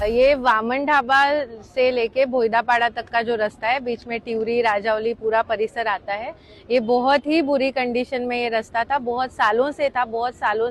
ये वामन ढाबा से लेके भोईदापाड़ा तक का जो रास्ता है, बीच में टिवरी, राजावली पूरा परिसर आता है। ये बहुत ही बुरी कंडीशन में ये रास्ता था, बहुत सालों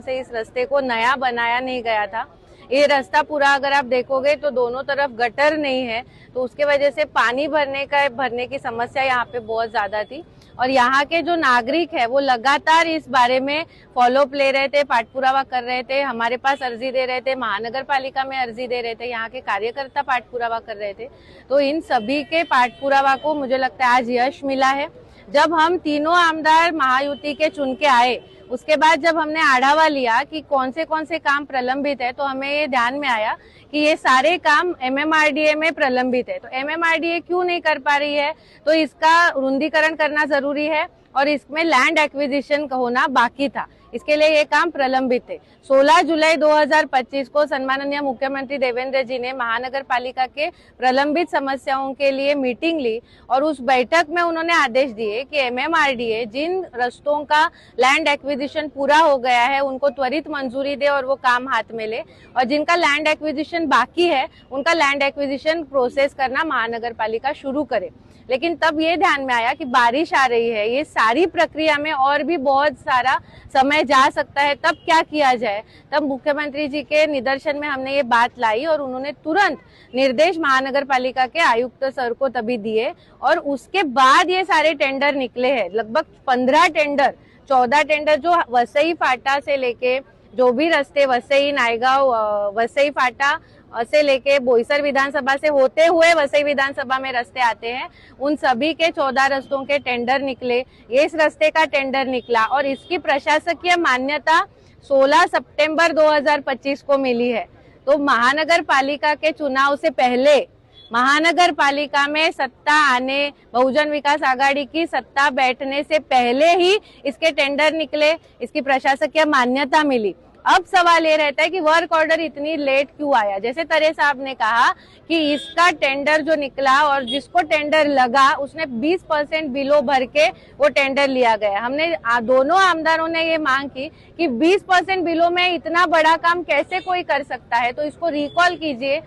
से इस रास्ते को नया बनाया नहीं गया था। ये रास्ता पूरा अगर आप देखोगे तो दोनों तरफ गटर नहीं है, तो उसके वजह से पानी भरने की समस्या यहाँ पे बहुत ज्यादा थी। और यहाँ के जो नागरिक है वो लगातार इस बारे में फॉलोअप ले रहे थे, पाठपुरावा कर रहे थे, हमारे पास अर्जी दे रहे थे, महानगर पालिका में अर्जी दे रहे थे, यहाँ के कार्यकर्ता पाठपुरावा कर रहे थे। तो इन सभी के पाठपुरावा को मुझे लगता है आज यश मिला है। जब हम तीनों आमदार महायुति के चुन के आए, उसके बाद जब हमने आढ़ावा लिया कि कौन से काम प्रलंबित है, तो हमें ये ध्यान में आया कि ये सारे काम एमएमआरडीए में प्रलंबित है। तो एमएमआरडीए क्यों नहीं कर पा रही है, तो इसका रुंदीकरण करना जरूरी है और इसमें लैंड एक्विजिशन होना बाकी था, इसके लिए ये काम प्रलंबित थे। 16 जुलाई 2025 को सम्माननीय मुख्यमंत्री देवेंद्र जी ने महानगर पालिका के प्रलंबित समस्याओं के लिए मीटिंग ली और उस बैठक में उन्होंने आदेश दिए कि एमएमआरडीए जिन रस्तों का लैंड एक्विजिशन पूरा हो गया है उनको त्वरित मंजूरी दे और वो काम हाथ में ले, और जिनका लैंड एक्विजिशन बाकी है उनका लैंड एक्विजिशन प्रोसेस करना महानगर पालिका शुरू करे। लेकिन तब ये ध्यान में आया कि बारिश आ रही है, ये सारी प्रक्रिया में और भी बहुत सारा समय जा सकता है, तब क्या किया जाए। तब मुख्यमंत्री जी के निदर्शन में हमने ये बात लाई और उन्होंने तुरंत निर्देश महानगर पालिका के आयुक्त सर को तभी दिए और उसके बाद ये सारे टेंडर निकले हैं। लगभग 15 टेंडर, 14 टेंडर जो वसई फाटा से लेके जो भी रास्ते वसई नायगांव वसई फाटा से लेके बोईसर विधानसभा से होते हुए वसई विधानसभा में रास्ते आते हैं, उन सभी के 14 रास्तों के टेंडर निकले। ये इस रास्ते का टेंडर निकला और इसकी प्रशासकीय मान्यता 16 सितंबर 2025 को मिली है। तो महानगर पालिका के चुनाव से पहले महानगर पालिका में सत्ता आने, बहुजन विकास आघाड़ी की सत्ता बैठने से पहले ही इसके टेंडर निकले, इसकी प्रशासकीय मान्यता मिली। अब सवाल ये रहता है कि वर्क ऑर्डर इतनी लेट क्यों आया। जैसे तरे साहब ने कहा कि इसका टेंडर जो निकला और जिसको टेंडर लगा उसने 20% बिलो भर के वो टेंडर लिया गया। हमने दोनों आमदारों ने ये मांग की कि 20% बिलो में इतना बड़ा काम कैसे कोई कर सकता है, तो इसको रिकॉल कीजिए।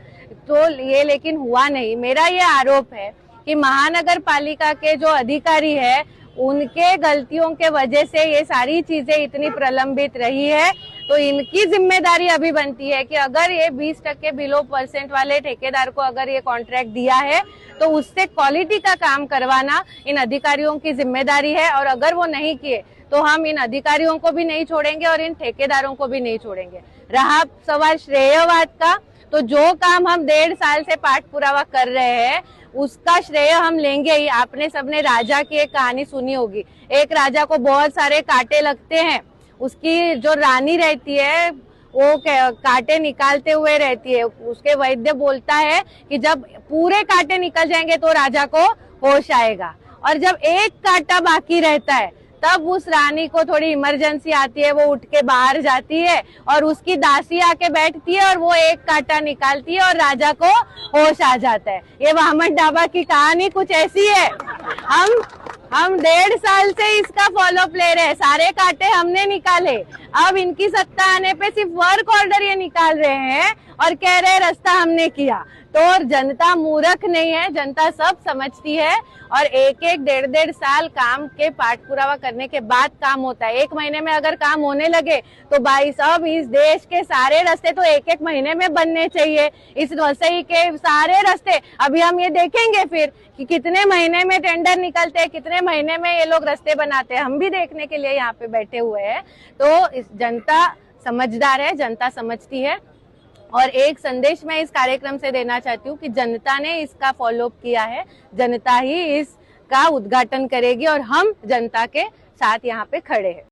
तो ये लेकिन हुआ नहीं। मेरा ये आरोप है कि महानगर पालिका के जो अधिकारी है उनके गलतियों के वजह से ये सारी चीजें इतनी प्रलंबित रही है। तो इनकी जिम्मेदारी अभी बनती है कि अगर ये 20% बिलो परसेंट वाले ठेकेदार को अगर ये कॉन्ट्रैक्ट दिया है तो उससे क्वालिटी का काम करवाना इन अधिकारियों की जिम्मेदारी है। और अगर वो नहीं किए तो हम इन अधिकारियों को भी नहीं छोड़ेंगे और इन ठेकेदारों को भी नहीं छोड़ेंगे। रहा सवाल श्रेयवाद का, तो जो काम हम 1.5 साल से पाठपुरावा कर रहे हैं उसका श्रेय हम लेंगे ही। आपने सबने राजा की एक कहानी सुनी होगी। एक राजा को बहुत सारे कांटे लगते हैं, उसकी जो रानी रहती है वो कांटे निकालते हुए रहती है। उसके वैद्य बोलता है कि जब पूरे कांटे निकल जाएंगे तो राजा को होश आएगा, और जब एक कांटा बाकी रहता है तब उस रानी को थोड़ी इमरजेंसी आती है, वो उठ के बाहर जाती है और उसकी दासी आके बैठती है और वो एक कांटा निकालती है और राजा को होश आ जाता है। ये वामन ढाबा की कहानी कुछ ऐसी है। हम 1.5 साल से इसका फॉलोअप ले रहे हैं, सारे कांटे हमने निकाले। अब इनकी सत्ता आने पे सिर्फ वर्क ऑर्डर ये निकाल रहे हैं और कह रहे हैं रास्ता हमने किया। तो जनता मूर्ख नहीं है, जनता सब समझती है। और एक 1.5 साल काम के पाठपुरावा करने के बाद काम होता है। 1 महीने में अगर काम होने लगे तो भाई साहब इस देश के सारे रास्ते तो 1 महीने में बनने चाहिए। इस वसई के सारे रास्ते अभी हम ये देखेंगे फिर कि कितने महीने में टेंडर निकलते हैं, कितने महीने में ये लोग रास्ते बनाते हैं, हम भी देखने के लिए यहाँ पे बैठे हुए हैं। तो इस जनता समझदार है, जनता समझती है। और एक संदेश मैं इस कार्यक्रम से देना चाहती हूँ कि जनता ने इसका फॉलोअप किया है, जनता ही इसका उद्घाटन करेगी और हम जनता के साथ यहाँ पे खड़े हैं।